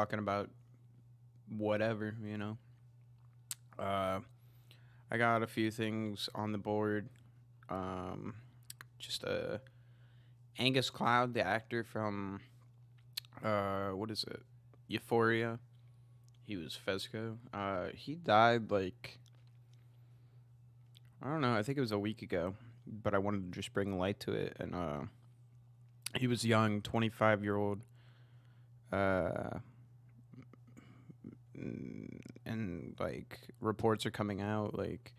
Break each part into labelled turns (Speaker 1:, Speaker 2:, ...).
Speaker 1: talking about whatever, you know. Uh, I got a few things on the board. Um, just Angus Cloud, the actor from what is it? Euphoria. He was Fezco. He died like I don't know. I think it was a week ago, but I wanted to just bring light to it. And he was young, 25-year-old. Uh, and like reports are coming out like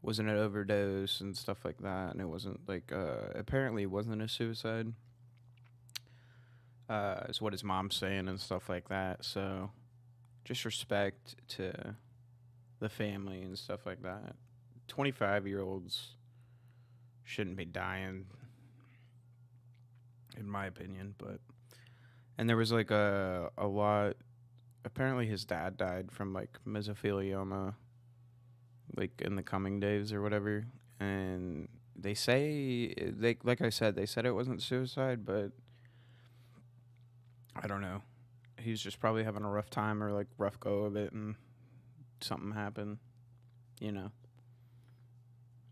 Speaker 1: wasn't an overdose and stuff like that, and it wasn't like apparently it wasn't a suicide. Is what his mom's saying and stuff like that. So just respect to the family and stuff like that. 25-year-olds shouldn't be dying, in my opinion. But and there was like a lot. Apparently, his dad died from like mesothelioma, like in the coming days or whatever. And they say they like I said, they said it wasn't suicide, but I don't know. He's just probably having a rough time or like rough go of it, and something happened. You know,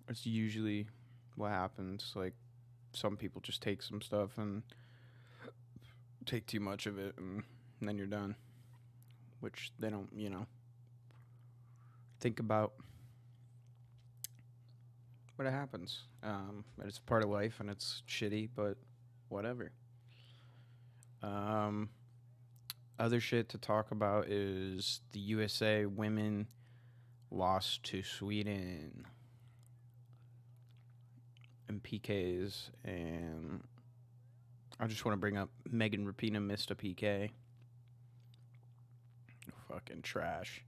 Speaker 1: it's usually what happens. Like some people just take some stuff and take too much of it, and then you're done. Which they don't, you know, think about. But it happens. It's part of life, and it's shitty, but whatever. Um, Other shit to talk about is the USA women lost to Sweden in PKs, and I just want to bring up Megan Rapinoe missed a PK. Fucking trash.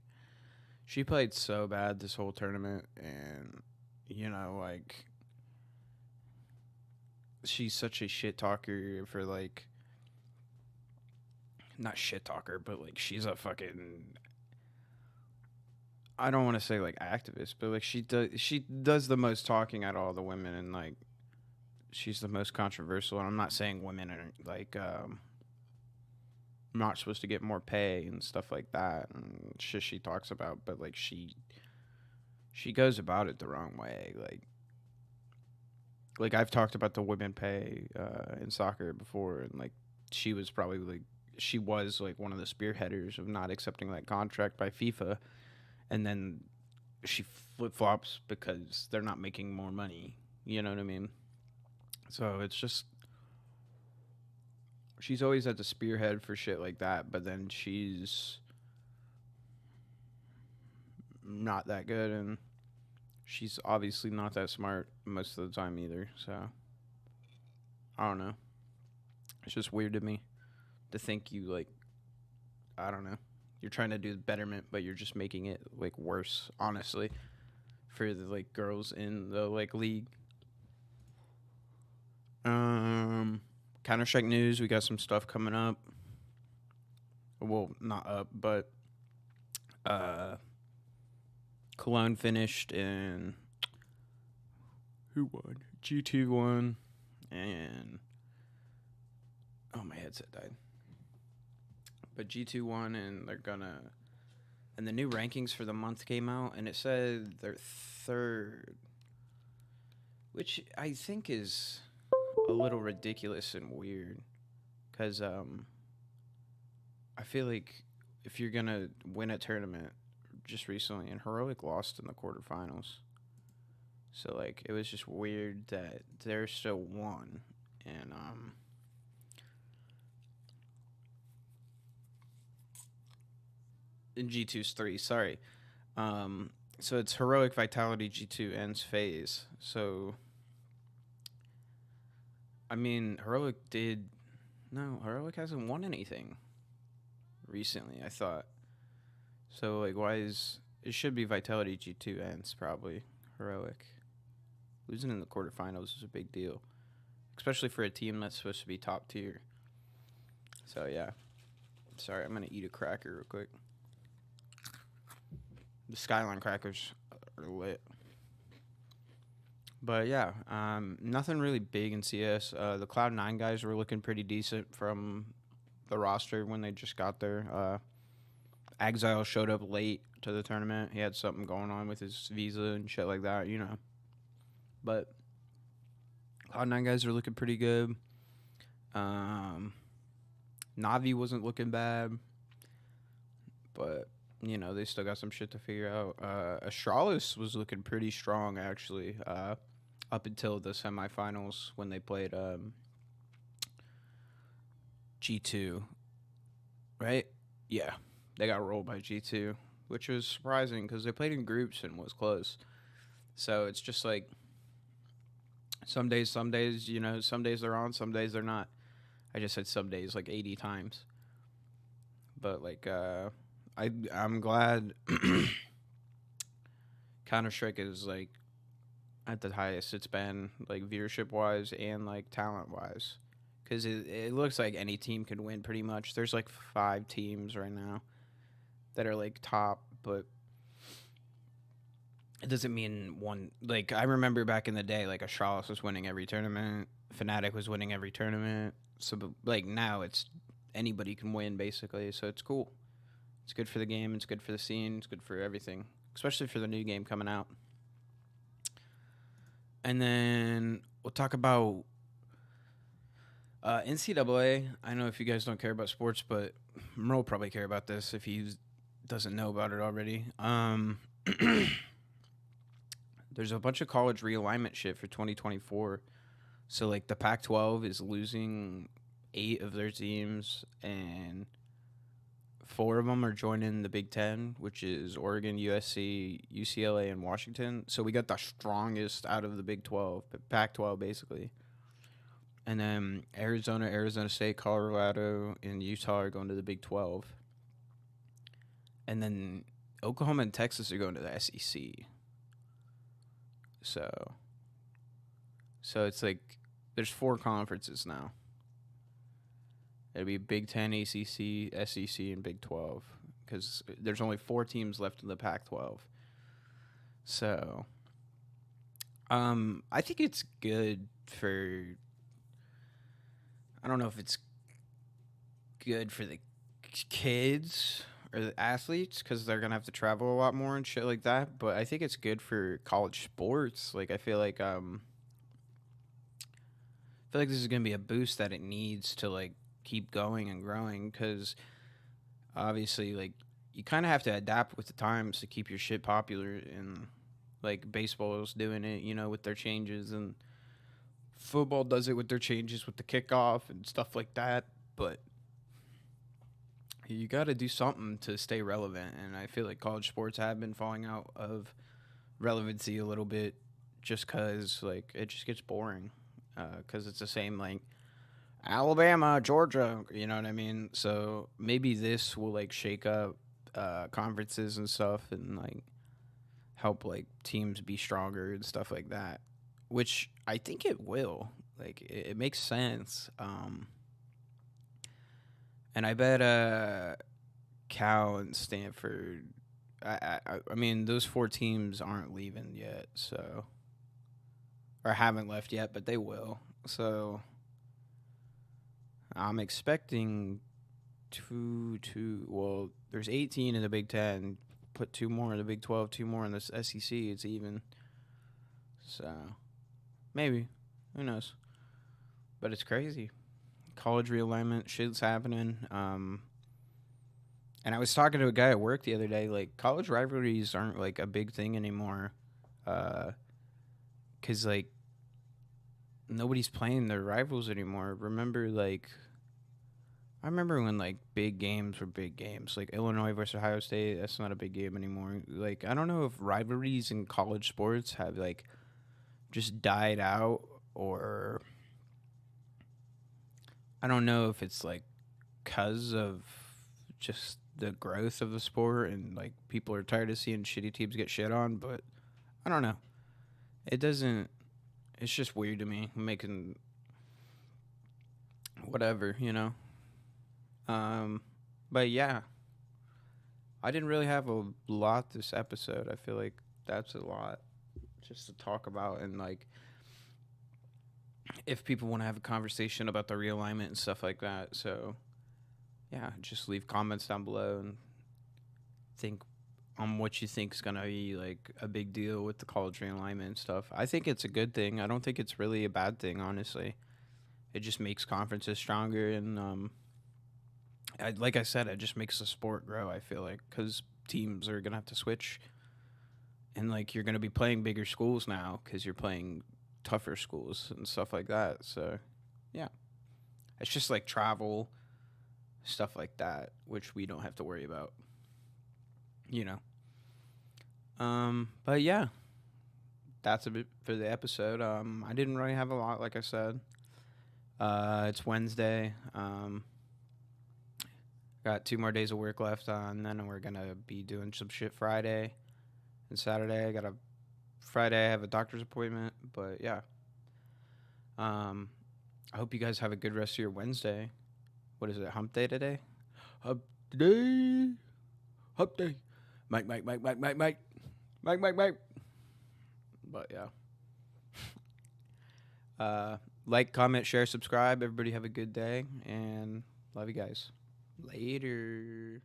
Speaker 1: She played so bad this whole tournament, and you know, like she's such a shit talker for like not shit talker, but like she's a fucking I don't want to say like activist, but like she does the most talking out of all the women, and like she's the most controversial. And I'm not saying women are like not supposed to get more pay and stuff like that and shit she talks about, but like she goes about it the wrong way. Like I've talked about the women pay in soccer before, and like she was probably like she was like one of the spearheaders of not accepting that contract by FIFA, and then she flip flops because they're not making more money. You know what I mean? So it's just she's always at the spearhead for shit like that, but then she's not that good, and she's obviously not that smart most of the time either. So I don't know. It's just weird to me to think you like I don't know. You're trying to do betterment, but you're just making it like worse. Honestly, for the like girls in the like league. Counter Strike news. We got some stuff coming up. Well, not up, but uh, Cologne finished and who won? G2 won, and oh, my headset died. But G2 won, and they're gonna. And the new rankings for the month came out, and it said they're third, which I think is a little ridiculous and weird, because I feel like if you're gonna win a tournament, just recently, and Heroic lost in the quarterfinals, so like it was just weird that they're still won, and in G2's 3, sorry. So it's Heroic, Vitality, G2 ends phase. So I mean, Heroic hasn't won anything recently, I thought. So like it should be Vitality, G2 ends probably. Heroic losing in the quarterfinals is a big deal, especially for a team that's supposed to be top tier. So yeah. Sorry, I'm gonna eat a cracker real quick. The Skyline crackers are lit. But yeah, nothing really big in CS. The Cloud9 guys were looking pretty decent from the roster when they just got there. Exile showed up late to the tournament. He had something going on with his visa and shit like that, you know. But Cloud9 guys are looking pretty good. Navi wasn't looking bad, but you know they still got some shit to figure out. Astralis was looking pretty strong actually, up until the semifinals when they played G2, right? Yeah, they got rolled by G2, which was surprising because they played in groups and was close. So it's just like some days, you know, some days they're on, some days they're not. I just said some days like 80 times. But like I'm glad Counter-Strike is like at the highest it's been, like viewership wise and like talent wise. Because it looks like any team could win pretty much. There's like 5 teams right now that are like top, but it doesn't mean one. Like I remember back in the day, like Astralis was winning every tournament, Fnatic was winning every tournament. So like now it's anybody can win basically. So it's cool. It's good for the game. It's good for the scene. It's good for everything, especially for the new game coming out. And then we'll talk about NCAA. I know if you guys don't care about sports, but Merle will probably care about this if he doesn't know about it already. There's a bunch of college realignment shit for 2024. So, like, the Pac-12 is losing 8 of their teams, and 4 of them are joining the Big Ten, which is Oregon, USC, UCLA, and Washington. So we got the strongest out of the Big 12, Pac-12, basically. And then Arizona, Arizona State, Colorado, and Utah are going to the Big 12. And then Oklahoma and Texas are going to the SEC. So it's like there's 4 conferences now. It'll be Big 10, ACC, SEC, and Big 12 because there's only 4 teams left in the Pac-12. So I think it's good for... I don't know if it's good for the kids or the athletes because they're going to have to travel a lot more and shit like that. But I think it's good for college sports. Like, I feel like this is going to be a boost that it needs to, like, keep going and growing because obviously, like, you kind of have to adapt with the times to keep your shit popular. And, like, baseball is doing it, you know, with their changes, and football does it with their changes with the kickoff and stuff like that. But you got to do something to stay relevant, and I feel like college sports have been falling out of relevancy a little bit just because, like, it just gets boring because it's the same, like, Alabama, Georgia, you know what I mean? So maybe this will, like, shake up conferences and stuff and, like, help, like, teams be stronger and stuff like that, which I think it will. Like, it makes sense. And I bet Cal and Stanford, I mean, those 4 teams aren't leaving yet, so, or haven't left yet, but they will. So I'm expecting well, there's 18 in the Big 10. Put 2 more in the Big 12, 2 more in the SEC. It's even. So maybe. Who knows? But it's crazy. College realignment, shit's happening. And I was talking to a guy at work the other day. Like, college rivalries aren't, like, a big thing anymore. Because, like, nobody's playing their rivals anymore. I remember when, like, big games were big games. Like, Illinois versus Ohio State, that's not a big game anymore. Like, I don't know if rivalries in college sports have, like, just died out, or I don't know if it's, like, because of just the growth of the sport and, like, people are tired of seeing shitty teams get shit on, but I don't know. It's just weird to me, making whatever, you know? But yeah, I didn't really have a lot this episode. I feel like that's a lot just to talk about, and, like, if people want to have a conversation about the realignment and stuff like that. So yeah, just leave comments down below and think on what you think is gonna be like a big deal with the college realignment and stuff. I think it's a good thing. I don't think it's really a bad thing, honestly. It just makes conferences stronger, and like I said, it just makes the sport grow. I feel like because teams are gonna have to switch, and like you're gonna be playing bigger schools now because you're playing tougher schools and stuff like that. So, yeah, it's just like travel stuff like that, which we don't have to worry about. You know. But yeah, that's a bit for the episode. I didn't really have a lot, like I said. It's Wednesday. Got 2 more days of work left on, then we're gonna be doing some shit Friday and Saturday. Friday. I have a doctor's appointment, but yeah. I hope you guys have a good rest of your Wednesday. What is it? Hump day today? Hump day. Hump day. Mike. But yeah. Like, comment, share, subscribe. Everybody have a good day, and love you guys. Later.